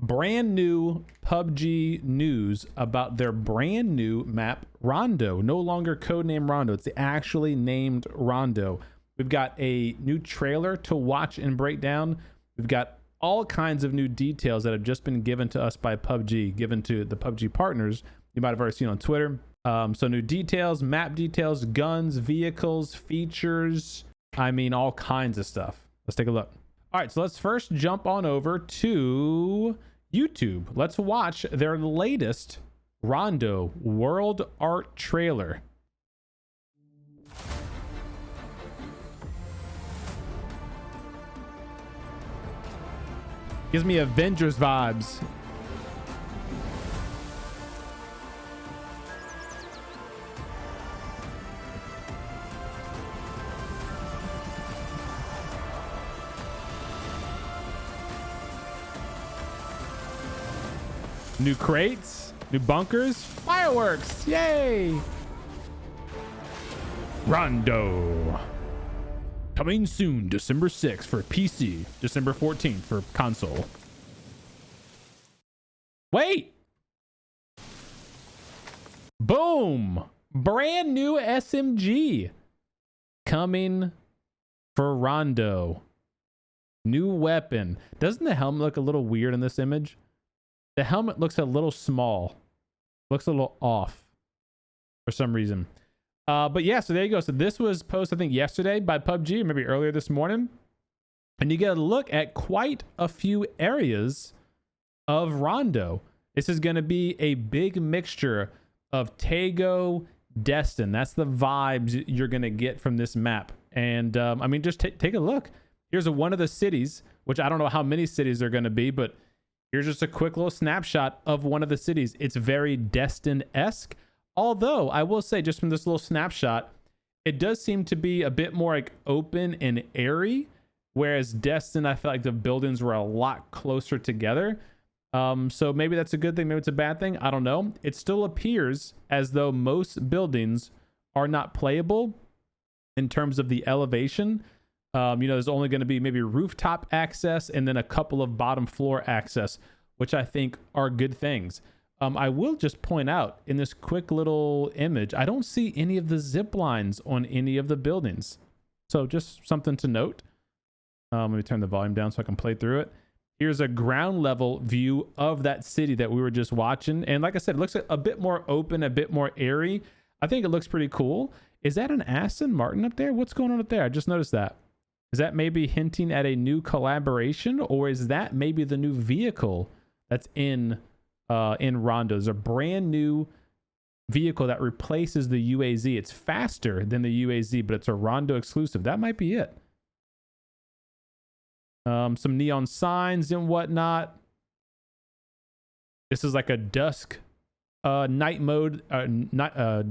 brand new PUBG news about their brand new map Rondo. No longer codename Rondo. It's actually named Rondo. We've got a new trailer to watch and break down. We've got all kinds of new details that have just been given to us by PUBG, given to the PUBG partners. You might have already seen on Twitter. So new details, map details, guns, vehicles, features. I mean, all kinds of stuff. Let's take a look. All right, so let's first jump on over to YouTube. Let's watch their latest Rondo world art trailer. Gives me Avengers vibes. New crates, new bunkers, fireworks, yay! Rondo. Coming soon, December 6th for PC, December 14th for console. Wait! Boom! Brand new SMG coming for Rondo. New weapon. Doesn't the helmet look a little weird in this image? The helmet looks a little small. Looks a little off for some reason. But yeah, so there you go. So this was posted, I think, yesterday by PUBG, or maybe earlier this morning. And you get a look at quite a few areas of Rondo. This is going to be a big mixture of Tago, Destin. That's the vibes you're going to get from this map. And I mean, just take a look. Here's one of the cities, which I don't know how many cities they're going to be, but here's just a quick little snapshot of one of the cities. It's very Destin-esque. Although I will say, just from this little snapshot, it does seem to be a bit more like open and airy, whereas Destin, I feel like the buildings were a lot closer together. So maybe that's a good thing, maybe it's a bad thing, I don't know. It still appears as though most buildings are not playable in terms of the elevation. You know, there's only going to be maybe rooftop access and then a couple of bottom floor access, which I think are good things. I will just point out in this quick little image, I don't see any of the zip lines on any of the buildings. So just something to note. Let me turn the volume down so I can play through it. Here's a ground level view of that city that we were just watching. And like I said, it looks a bit more open, a bit more airy. I think it looks pretty cool. Is that an Aston Martin up there? What's going on up there? I just noticed that. Is that maybe hinting at a new collaboration, or is that maybe the new vehicle that's in Rondo? There's a brand new vehicle that replaces the UAZ. It's faster than the UAZ, but it's a Rondo exclusive. That might be it. Some neon signs and whatnot. This is like a dusk night mode,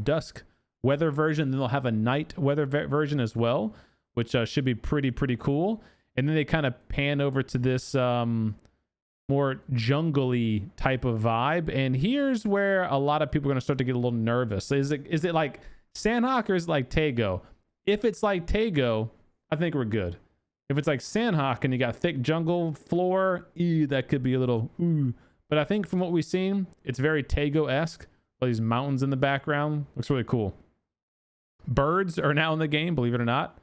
dusk weather version. Then they'll have a night weather version as well, which should be pretty cool. And then they kind of pan over to this more jungly type of vibe. And here's where a lot of people are going to start to get a little nervous. Is it like Sandhawk or is it like Tago? If it's like Tago, I think we're good. If it's like Sandhawk and you got thick jungle floor, that could be a little ooh. But I think from what we've seen, it's very Tago-esque. All these mountains in the background. Looks really cool. Birds are now in the game, believe it or not.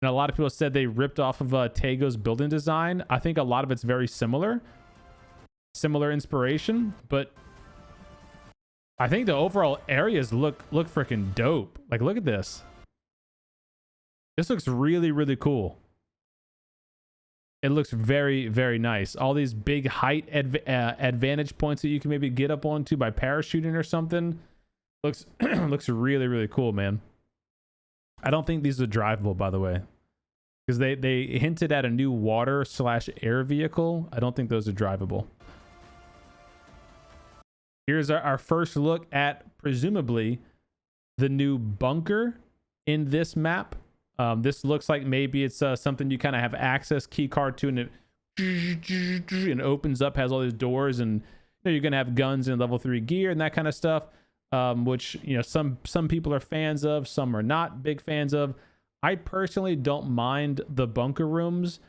And a lot of people said they ripped off of Tago's building design. I think a lot of it's very similar. Similar inspiration. But I think the overall areas look freaking dope. Like, look at this. This looks really cool. It looks very nice. All these big height advantage points that you can maybe get up onto by parachuting or something. Looks really cool, man. I don't think these are drivable, by the way, because they hinted at a new water/air vehicle. I don't think those are drivable. Here's our first look at presumably the new bunker in this map. This looks like maybe it's something you kind of have access key card to, and it opens up, has all these doors, and you know, you're gonna have guns and level 3 gear and that kind of stuff. Which, you know, some people are fans of, some are not big fans of. I personally don't mind the bunker rooms.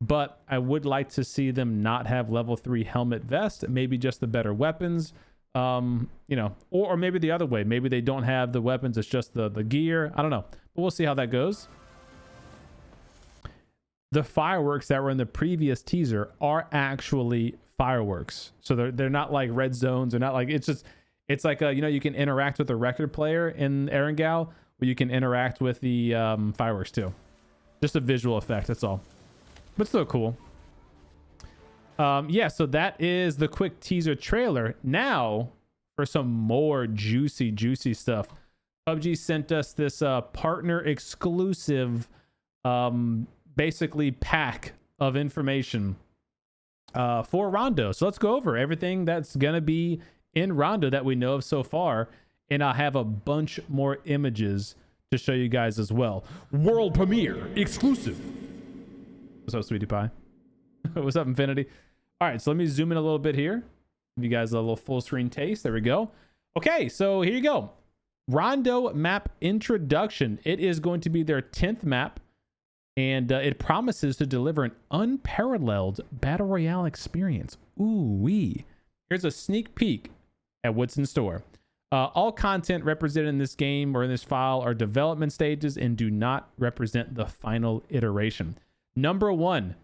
but I would like to see them not have level 3 helmet vest, maybe just the better weapons. You know, or maybe the other way. Maybe they don't have the weapons, it's just the gear. I don't know, but we'll see how that goes. The fireworks that were in the previous teaser are actually fireworks, so they're not like red zones. They're not like, it's like a, you know, you can interact with the record player in Erangel, where you can interact with the fireworks too. Just a visual effect, that's all, but still cool. Yeah, so that is the quick teaser trailer. Now for some more juicy stuff. PUBG sent us this partner exclusive basically pack of information for Rondo. So let's go over everything that's gonna be in Rondo that we know of so far, and I'll have a bunch more images to show you guys as well. World premiere exclusive. What's up, Sweetie Pie? What's up, Infinity? All right, so let me zoom in a little bit here. Give you guys a little full screen taste. There we go. Okay, so here you go. Rondo map introduction. It is going to be their 10th map, and it promises to deliver an unparalleled battle royale experience. Ooh-wee. Here's a sneak peek at what's in store. All content represented in this game or in this file are development stages and do not represent the final iteration. Number 1,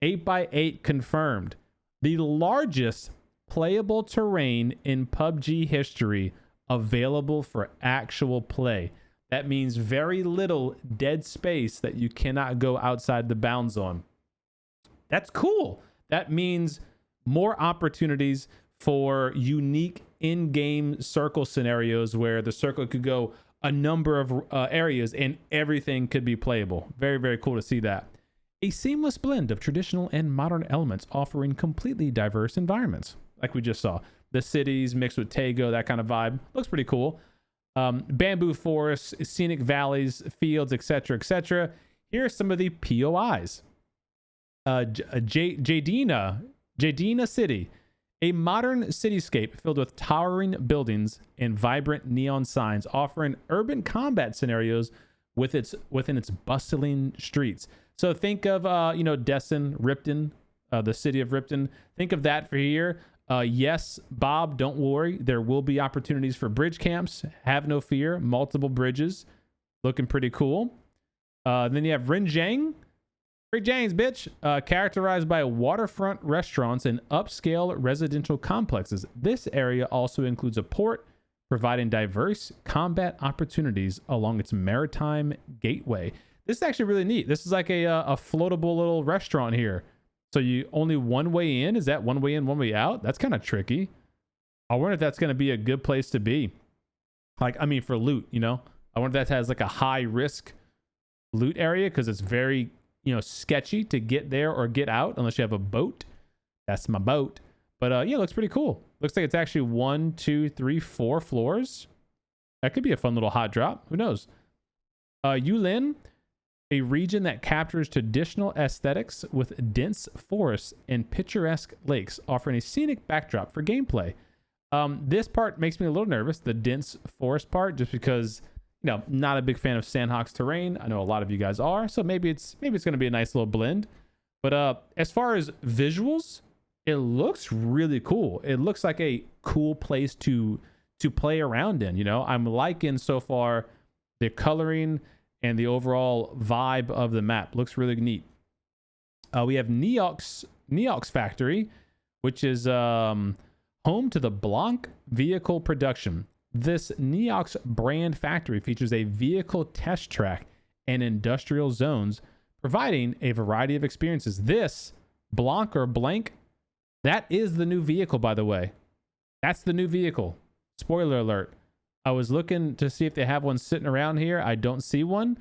8x8 confirmed. The largest playable terrain in PUBG history available for actual play. That means very little dead space that you cannot go outside the bounds on. That's cool. That means more opportunities for unique in-game circle scenarios where the circle could go a number of areas and everything could be playable. Very, very cool to see that. A seamless blend of traditional and modern elements offering completely diverse environments. Like we just saw. The cities mixed with Tego, that kind of vibe. Looks pretty cool. Bamboo forests, scenic valleys, fields, etc., etc. Here are some of the POIs. Jadina City. A modern cityscape filled with towering buildings and vibrant neon signs offering urban combat scenarios within its bustling streets. So think of, Destin, Ripton, the city of Ripton. Think of that for here. Yes, Bob, don't worry. There will be opportunities for bridge camps. Have no fear. Multiple bridges. Looking pretty cool. Then you have Rinjang. Rinjang's, bitch. Characterized by waterfront restaurants and upscale residential complexes. This area also includes a port, providing diverse combat opportunities along its maritime gateway. This is actually really neat. This is like a floatable little restaurant here. So you only one way in? Is that one way in, one way out? That's kind of tricky. I wonder if that's going to be a good place to be. Like, I mean, for loot, you know? I wonder if that has like a high risk loot area because it's very, sketchy to get there or get out unless you have a boat. That's my boat. But yeah, it looks pretty cool. Looks like it's actually 1, 2, 3, 4 floors. That could be a fun little hot drop. Who knows? Yulin, a region that captures traditional aesthetics with dense forests and picturesque lakes, offering a scenic backdrop for gameplay. This part makes me a little nervous, the dense forest part, just because, not a big fan of Sandhawk's terrain. I know a lot of you guys are, so maybe it's going to be a nice little blend. But as far as visuals, it looks really cool. It looks like a cool place to play around in. I'm liking so far the coloring and the overall vibe of the map. Looks really neat. We have Neox Factory, which is home to the Blanc vehicle production. This Neox brand factory features a vehicle test track and industrial zones, providing a variety of experiences. This Blanc or Blank, that is the new vehicle, by the way. That's the new vehicle. Spoiler alert. I was looking to see if they have one sitting around here. I don't see one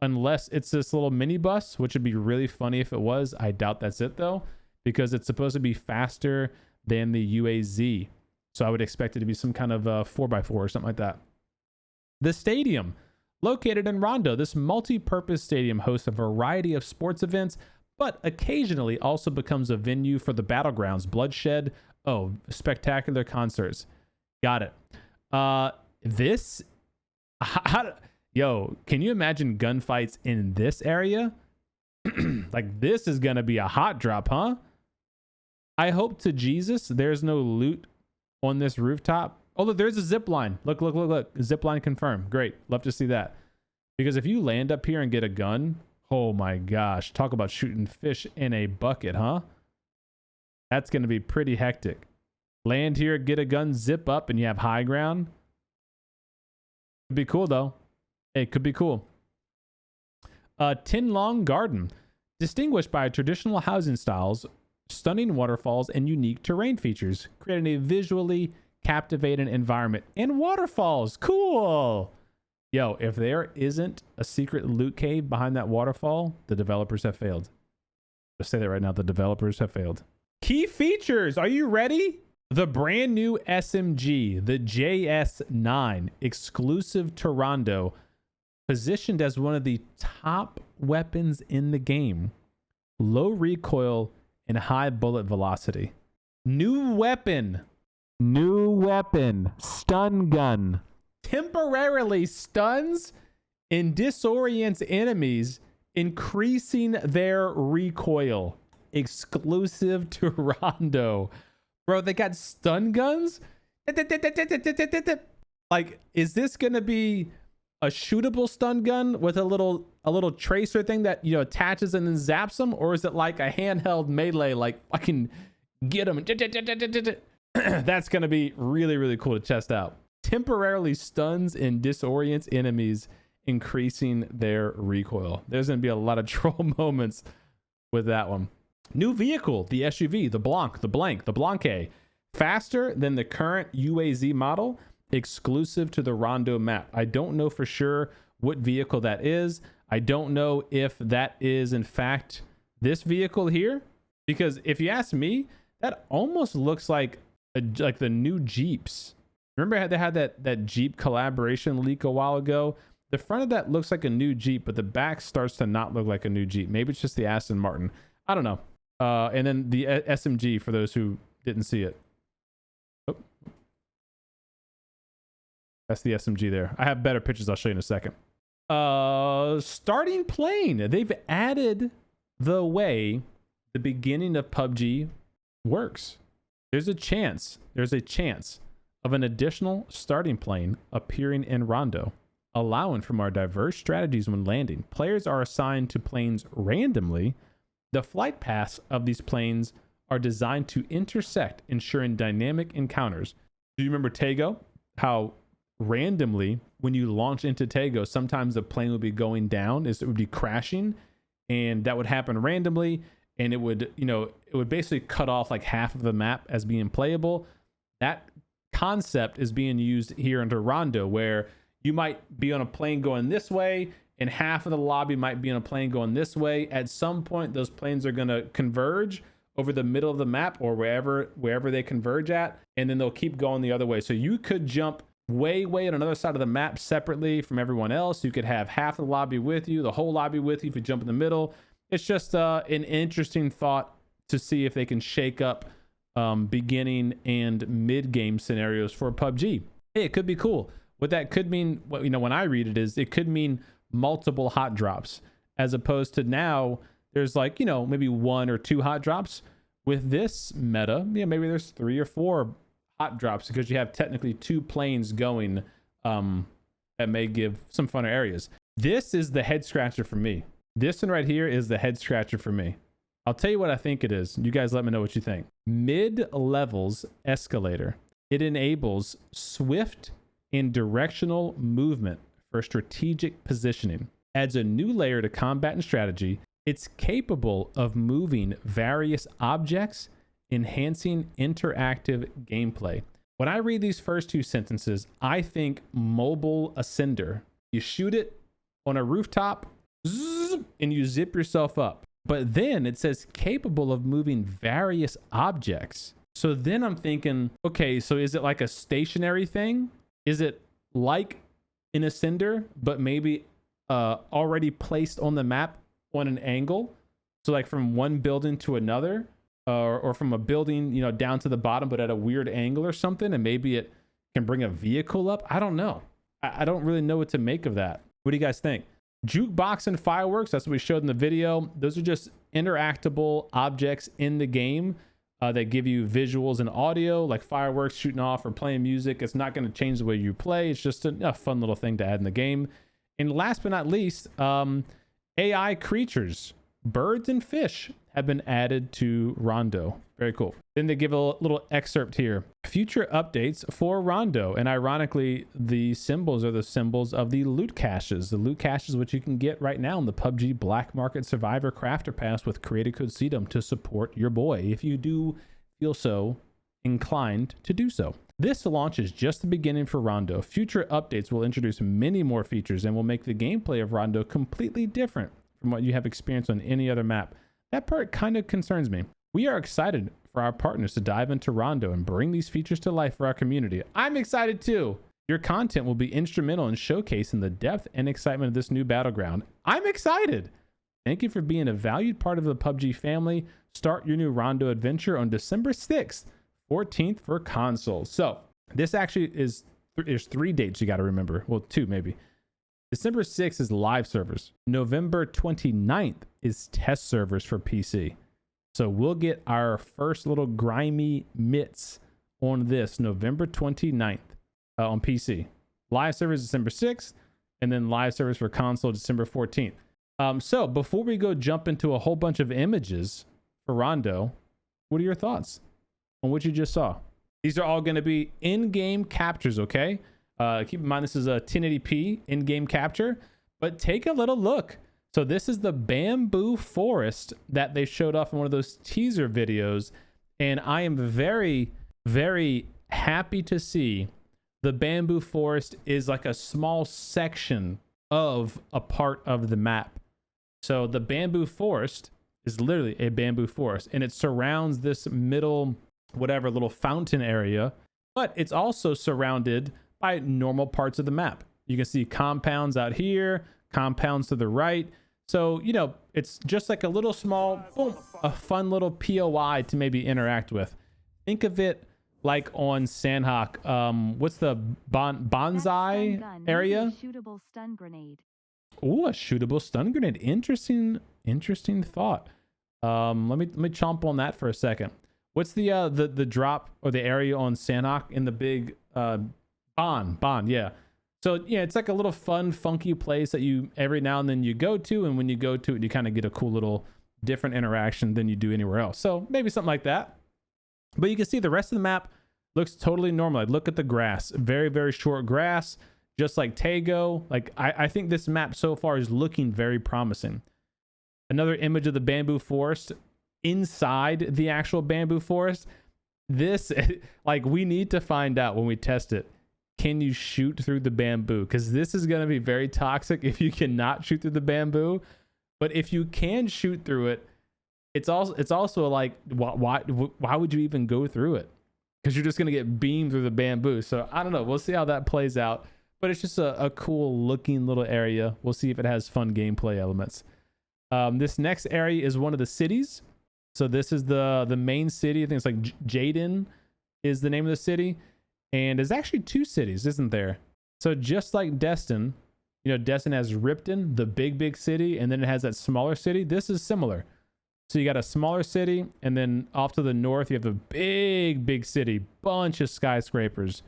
unless it's this little minibus, which would be really funny if it was. I doubt that's it though, because it's supposed to be faster than the UAZ. So I would expect it to be some kind of 4x4 or something like that. The stadium, located in Rondo, this multi-purpose stadium hosts a variety of sports events, but occasionally also becomes a venue for the battlegrounds, bloodshed, spectacular concerts. Got it. Can you imagine gunfights in this area? Like, this is going to be a hot drop, huh? I hope to Jesus there's no loot on this rooftop. Oh, look, there's a zip line. Look, look, look, look. Zip line confirmed. Great. Love to see that. Because if you land up here and get a gun, oh my gosh. Talk about shooting fish in a bucket, huh? That's going to be pretty hectic. Land here, get a gun, zip up, and you have high ground. Could be cool, though. Hey, it could be cool. Tin Long Garden. Distinguished by traditional housing styles, stunning waterfalls, and unique terrain features, creating a visually captivating environment and waterfalls. Cool. Yo, if there isn't a secret loot cave behind that waterfall, the developers have failed. Just say that right now. The developers have failed. Key features. Are you ready? The brand new SMG, the JS9, exclusive to Rondo, positioned as one of the top weapons in the game. Low recoil and high bullet velocity. New weapon. Stun gun. Temporarily stuns and disorients enemies, increasing their recoil. Exclusive to Rondo. Bro, they got stun guns? Like, is this gonna be a shootable stun gun with a little tracer thing that, you know, attaches and then zaps them? Or is it like a handheld melee, like fucking get them? That's gonna be really, really cool to test out. Temporarily stuns and disorients enemies, increasing their recoil. There's gonna be a lot of troll moments with that one. New vehicle, the SUV, the Blanque. Faster than the current UAZ model, exclusive to the Rondo map. I don't know for sure what vehicle that is. I don't know if that is in fact this vehicle here, because if you ask me, that almost looks like the new Jeeps. Remember how they had that Jeep collaboration leak a while ago? The front of that looks like a new Jeep, but the back starts to not look like a new Jeep. Maybe it's just the Aston Martin. I don't know. And then the SMG for those who didn't see it. Oh. That's the SMG there. I have better pictures I'll show you in a second. Starting plane. They've added the way the beginning of PUBG works. There's a chance of an additional starting plane appearing in Rondo, allowing for more diverse strategies when landing. Players are assigned to planes randomly. The flight paths of these planes are designed to intersect, ensuring dynamic encounters. Do you remember Tego? How randomly, when you launch into Tego, sometimes the plane would be going down, it would be crashing, and that would happen randomly, and it would, you know, it would basically cut off like half of the map as being playable. That concept is being used here into Rondo, where you might be on a plane going this way, and half of the lobby might be on a plane going this way. At some point, those planes are going to converge over the middle of the map or wherever they converge at, and then they'll keep going the other way. So you could jump way on another side of the map separately from everyone else. You could have half the lobby with you, the whole lobby with you if you jump in the middle. It's just an interesting thought to see if they can shake up beginning and mid-game scenarios for PUBG. Hey, it could be cool. What that could mean, you know, when I read it, is it could mean multiple hot drops, as opposed to now there's like, you know, maybe 1 or 2 hot drops. With this meta, yeah, maybe there's 3 or 4 hot drops, because you have technically 2 planes going that may give some funner areas. This is the head scratcher for me. This one right here is the head scratcher for me. I'll tell you what I think it is. You guys let me know what you think. Mid-levels escalator. It enables swift and directional movement for strategic positioning. Adds a new layer to combat and strategy. It's capable of moving various objects, enhancing interactive gameplay. When I read these first 2 sentences, I think mobile ascender. You shoot it on a rooftop, and you zip yourself up. But then it says capable of moving various objects. So then I'm thinking, okay, so is it like a stationary thing? Is it like an ascender, but maybe already placed on the map on an angle? So like from one building to another, or from a building, you know, down to the bottom, but at a weird angle or something, and maybe it can bring a vehicle up. I don't know. I don't really know what to make of that. What do you guys think? Jukebox and fireworks, that's what we showed in the video. Those are just interactable objects in the game that give you visuals and audio, like fireworks shooting off or playing music. It's not going to change the way you play. It's just a fun little thing to add in the game. And last but not least, AI creatures, birds and fish have been added to Rondo. Very cool. Then they give a little excerpt here. Future updates for Rondo. And ironically, the symbols are the symbols of the loot caches. The loot caches, which you can get right now in the PUBG Black Market Survivor Crafter Pass with creator code CDUM to support your boy, if you do feel so inclined to do so. This launch is just the beginning for Rondo. Future updates will introduce many more features and will make the gameplay of Rondo completely different from what you have experienced on any other map. That part kind of concerns me. We are excited for our partners to dive into Rondo and bring these features to life for our community. I'm excited too. Your content will be instrumental in showcasing the depth and excitement of this new battleground. I'm excited. Thank you for being a valued part of the PUBG family. Start your new Rondo adventure on December 6th, 14th for console. So this actually is, there's 3 dates you got to remember. Well, 2 maybe. December 6th is live servers. November 29th is test servers for PC. So we'll get our first little grimy mitts on this November 29th on PC. Live servers December 6th, and then live servers for console December 14th. So before we go jump into a whole bunch of images for Rondo, what are your thoughts on what you just saw? These are all going to be in-game captures, okay? Keep in mind this is a 1080p in-game capture, but take a little look. So this is the bamboo forest that they showed off in one of those teaser videos, and I am very, very happy to see the bamboo forest is like a small section of a part of the map. So the bamboo forest is literally a bamboo forest, and it surrounds this middle, whatever, little fountain area, but it's also surrounded by normal parts of the map. You can see compounds out here, compounds to the right. So, you know, it's just like a little small, boom, a fun little POI to maybe interact with. Think of it like on Sandhawk. What's the bonsai area? Shootable stun grenade. Ooh, a shootable stun grenade. Interesting thought. Let me chomp on that for a second. What's the drop or the area on Sandhawk in the big Bond, yeah. So yeah, it's like a little fun, funky place that you every now and then you go to, and when you go to it, you kind of get a cool little different interaction than you do anywhere else. So maybe something like that. But you can see the rest of the map looks totally normal. Like, look at the grass, very, very short grass, just like Tago. Like I think this map so far is looking very promising. Another image of the bamboo forest inside the actual bamboo forest. This, like, we need to find out when we test it. Can you shoot through the bamboo? Because this is going to be very toxic if you cannot shoot through the bamboo. But if you can shoot through it, it's also like, why would you even go through it? Because you're just going to get beamed through the bamboo. So I don't know. We'll see how that plays out. But it's just a cool looking little area. We'll see if it has fun gameplay elements. This next area is one of the cities. So this is the main city. I think it's like Jaden is the name of the city. And there's actually 2 cities, isn't there? So just like Destin, you know, Destin has Ripton, the big city, and then it has that smaller city. This is similar. So you got a smaller city, and then off to the north, you have a big city, bunch of skyscrapers.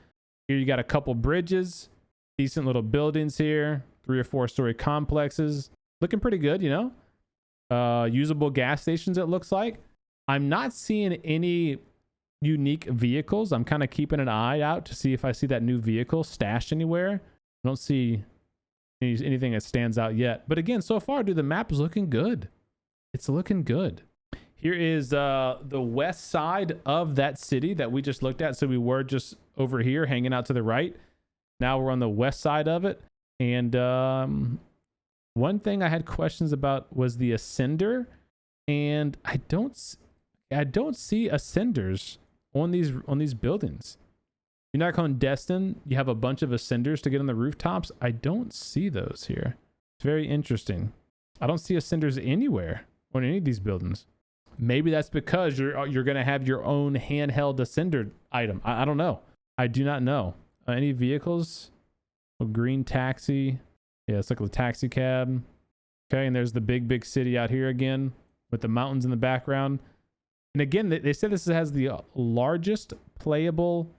Here you got a couple bridges, decent little buildings here, 3 or 4 story complexes. Looking pretty good, you know? Usable gas stations, it looks like. I'm not seeing any unique vehicles. I'm kind of keeping an eye out to see if I see that new vehicle stashed anywhere. I don't see anything that stands out yet. But again, so far, dude, the map is looking good. It's looking good. Here is the west side of that city that we just looked at. So we were just over here hanging out to the right. Now we're on the west side of it. And one thing I had questions about was the ascender. And I don't see ascenders on these buildings. You're not calling Destin, you have a bunch of ascenders to get on the rooftops. I don't see those here. It's very interesting. I don't see ascenders anywhere on any of these buildings. Maybe that's because you're going to have your own handheld ascender item. I don't know. I do not know. Any vehicles? A green taxi. Yeah, it's like a taxi cab. Okay, and there's the big city out here again with the mountains in the background. And again, they said this has the largest playable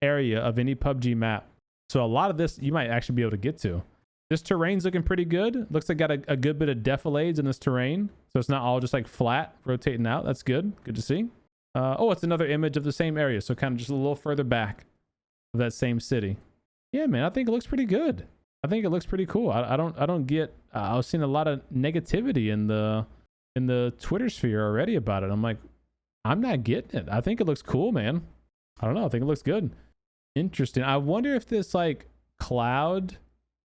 area of any PUBG map. So a lot of this you might actually be able to get to. This terrain's looking pretty good. Looks like got a good bit of defilades in this terrain. So it's not all just like flat rotating out. That's good. Good to see. Oh, it's another image of the same area. So kind of just a little further back of that same city. Yeah, man, I think it looks pretty good. I think it looks pretty cool. I don't get, I was seeing a lot of negativity in the Twitter sphere already about it. I'm like, I'm not getting it. I think it looks cool, man. I don't know. I think it looks good. Interesting. I wonder if this like cloud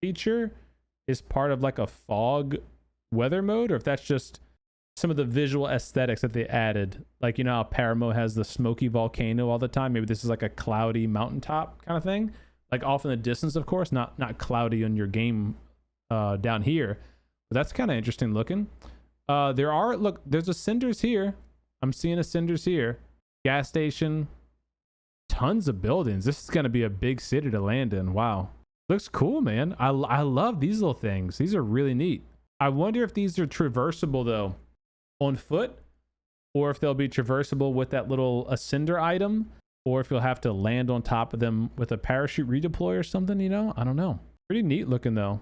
feature is part of like a fog weather mode, or if that's just some of the visual aesthetics that they added. Like, you know how Paramo has the smoky volcano all the time? Maybe this is like a cloudy mountaintop kind of thing. Like off in the distance, of course, not cloudy on your game down here. But that's kind of interesting looking. There's a Cinders here. I'm seeing a Cinders here. Gas station. Tons of buildings. This is going to be a big city to land in. Wow. Looks cool, man. I love these little things. These are really neat. I wonder if these are traversable, though, on foot, or if they'll be traversable with that little ascender item, or if you'll have to land on top of them with a parachute redeploy or something, you know? I don't know. Pretty neat looking, though.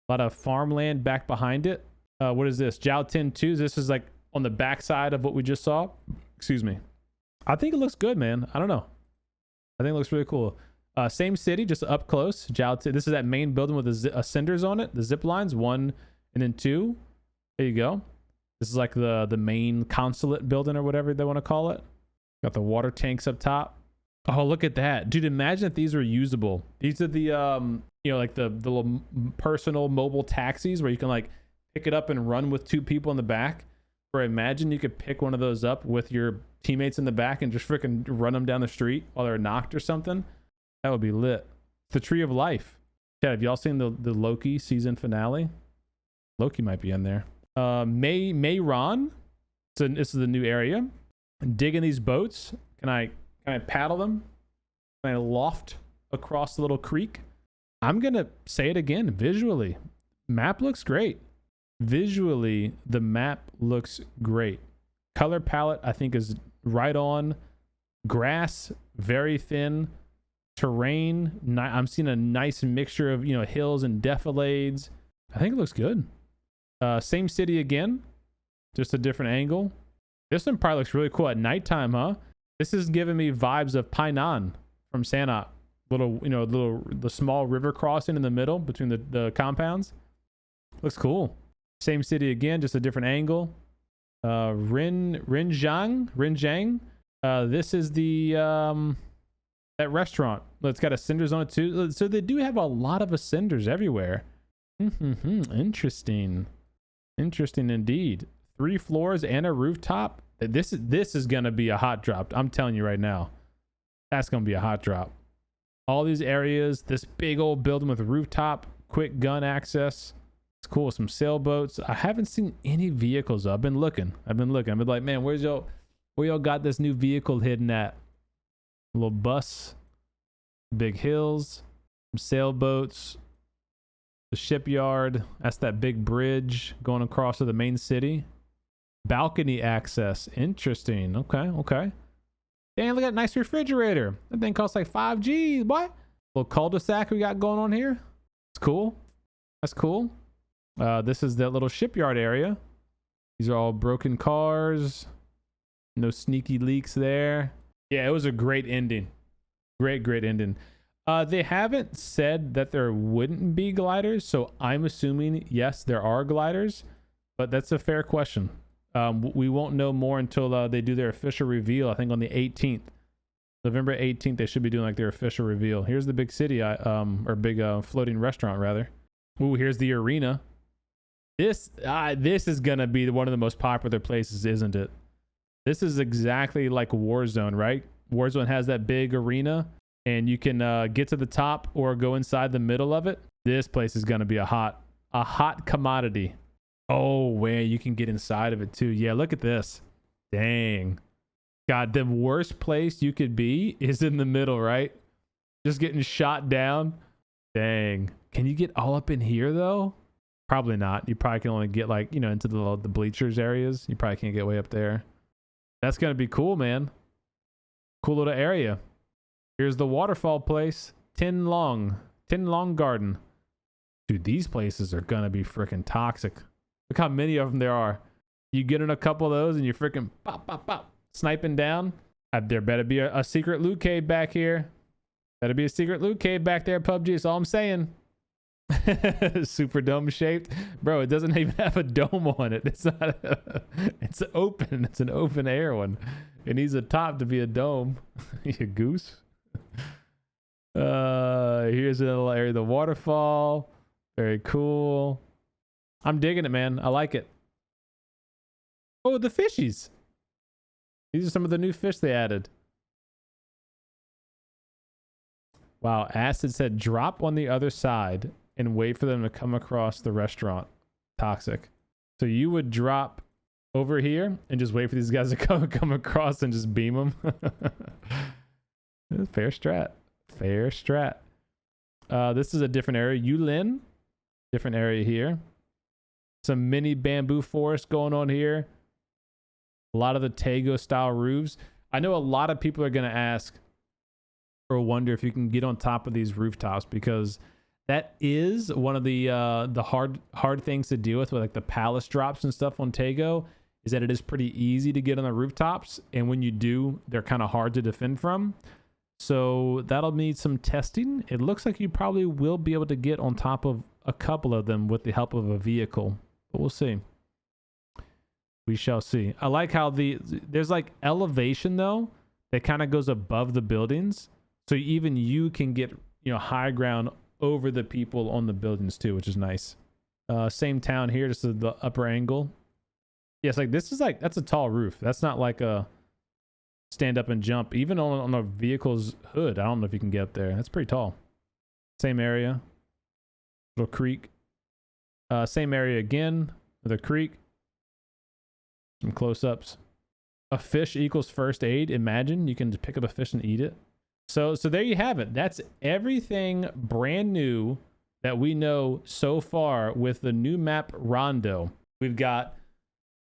A lot of farmland back behind it. What is this? Jiao Tin 2. This is like on the backside of what we just saw. Excuse me. I think it looks good, man. I don't know. I think it looks really cool. Same city, just up close. Jiao Tin. This is that main building with the ascenders on it. The zip lines, 1 and then 2. There you go. This is like the main consulate building or whatever they want to call it. Got the water tanks up top. Oh, look at that. Dude, imagine if these were usable. These are the, you know, like the little personal mobile taxis where you can like pick it up and run with 2 people in the back. Or imagine you could pick one of those up with your teammates in the back and just freaking run them down the street while they're knocked or something. That would be lit. It's the Tree of Life. Yeah, have y'all seen the Loki season finale? Loki might be in there. Mayron. So this is the new area. Digging these boats. Can I paddle them? Can I loft across the little creek? I'm gonna say it again. Visually, map looks great. Visually, the map looks great. Color palette, I think, is right on. Grass, very thin. Terrain, I'm seeing a nice mixture of, you know, hills and defilades. I think it looks good. Same city again, just a different angle. This one probably looks really cool at nighttime, huh? This is giving me vibes of Painan from Sanhok. The small river crossing in the middle between the compounds. Looks cool. Same city again, just a different angle. Rinjiang. This is the that restaurant. It's got ascenders on it too. So they do have a lot of ascenders everywhere. Interesting indeed. 3 floors and a rooftop. This is gonna be a hot drop. I'm telling you right now, that's gonna be a hot drop. All these areas, this big old building with a rooftop, quick gun access. It's cool. Some sailboats. I haven't seen any vehicles. I've been looking. I've been like, man, where y'all got this new vehicle hidden at? A little bus, big hills, some sailboats, the shipyard. That's that big bridge going across to the main city. Balcony access. Interesting. Okay. Damn, look at that nice refrigerator. That thing costs like 5G. What? Little cul-de-sac we got going on here. It's cool. That's cool. This is that little shipyard area. These are all broken cars. No sneaky leaks there. Yeah, it was a great ending. Great ending. They haven't said that there wouldn't be gliders, so I'm assuming, yes, there are gliders, but that's a fair question. We won't know more until they do their official reveal, I think on the 18th. November 18th, they should be doing like their official reveal. Here's the big city, or big floating restaurant, rather. Ooh, here's the arena. This is going to be one of the most popular places, isn't it? This is exactly like Warzone, right? Warzone has that big arena and you can get to the top or go inside the middle of it. This place is going to be a hot commodity. Oh, wait, you can get inside of it too. Yeah, look at this. Dang. God, the worst place you could be is in the middle, right? Just getting shot down. Dang. Can you get all up in here though? Probably not. You probably can only get like, you know, into the bleachers areas. You probably can't get way up there. That's going to be cool, man. Cool little area. Here's the waterfall place. Tin Long Garden. Dude, these places are going to be freaking toxic. Look how many of them there are. You get in a couple of those and you're freaking pop, pop, pop, sniping down. There better be a secret loot cave back here. Better be a secret loot cave back there, PUBG. That's all I'm saying. Super dome shaped. Bro, it doesn't even have a dome on it. It's not it's open. It's an open air one. It needs a top to be a dome. You goose. Here's a little area of the waterfall. Very cool. I'm digging it, man. I like it. Oh, the fishies. These are some of the new fish they added. Wow, Acid said drop on the other side and wait for them to come across the restaurant. Toxic. So you would drop over here and just wait for these guys to come across and just beam them. Fair strat. Fair strat. This is a different area. Yulin. Different area here. Some mini bamboo forest going on here. A lot of the Tego style roofs. I know a lot of people are going to ask or wonder if you can get on top of these rooftops, because that is one of the hard things to deal with like the palace drops and stuff on Tego, is that it is pretty easy to get on the rooftops, and when you do, they're kind of hard to defend from. So that'll need some testing. It looks like you probably will be able to get on top of a couple of them with the help of a vehicle, but we'll see. We shall see. I like how there's like elevation though that kind of goes above the buildings, so even you can get, you know, high ground over the people on the buildings too, which is nice. Same town here, just the upper angle. Yes, like this is like, that's a tall roof. That's not like a stand up and jump. Even on a vehicle's hood, I don't know if you can get up there. That's pretty tall. Same area. Little creek. Same area again with a creek. Some close-ups. A fish equals first aid. Imagine you can just pick up a fish and eat it. So there you have it. That's everything brand new that we know so far with the new map Rondo. We've got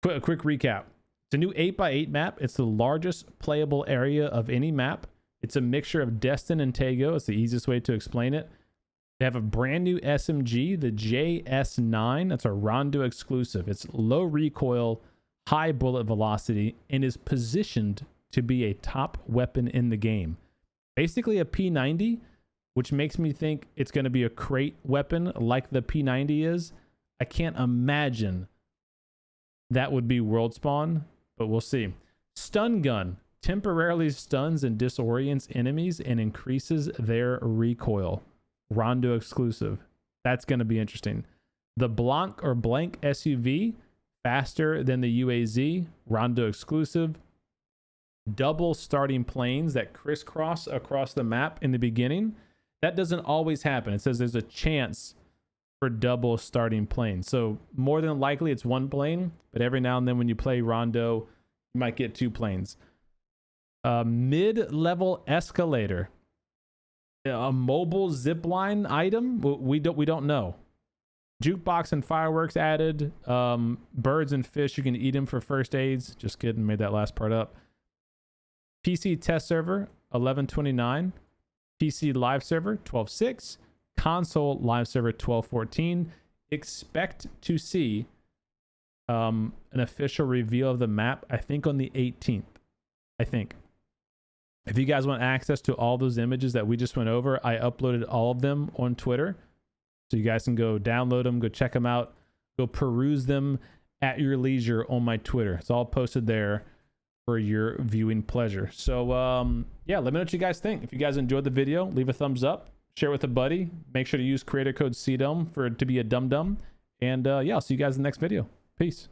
a quick recap. It's a new 8x8 map. It's the largest playable area of any map. It's a mixture of Destin and Tego. It's the easiest way to explain it. They have a brand new SMG, the JS9. That's a Rondo exclusive. It's low recoil, high bullet velocity, and is positioned to be a top weapon in the game. Basically a P90, which makes me think it's going to be a crate weapon like the P90 is. I can't imagine that would be world spawn, but we'll see. Stun gun temporarily stuns and disorients enemies and increases their recoil. Rondo exclusive. That's going to be interesting. The Blanc SUV, faster than the UAZ. Rondo exclusive. Double starting planes that crisscross across the map in the beginning. That doesn't always happen. It says there's a chance for double starting planes. So more than likely it's one plane, but every now and then when you play Rondo, you might get two planes. Mid-level escalator. A mobile zipline item? We don't know. Jukebox and fireworks added. Birds and fish, you can eat them for first aids. Just kidding, made that last part up. PC test server 11.29, PC live server 12.6, console live server 12.14. Expect to see an official reveal of the map, I think on the 18th. I think. If you guys want access to all those images that we just went over, I uploaded all of them on Twitter. So you guys can go download them, go check them out, go peruse them at your leisure on my Twitter. It's all posted there for your viewing pleasure. So yeah, let me know what you guys think. If you guys enjoyed the video, leave a thumbs up, share with a buddy, make sure to use creator code CDUM to be a dum-dum, and yeah, I'll see you guys in the next video. Peace.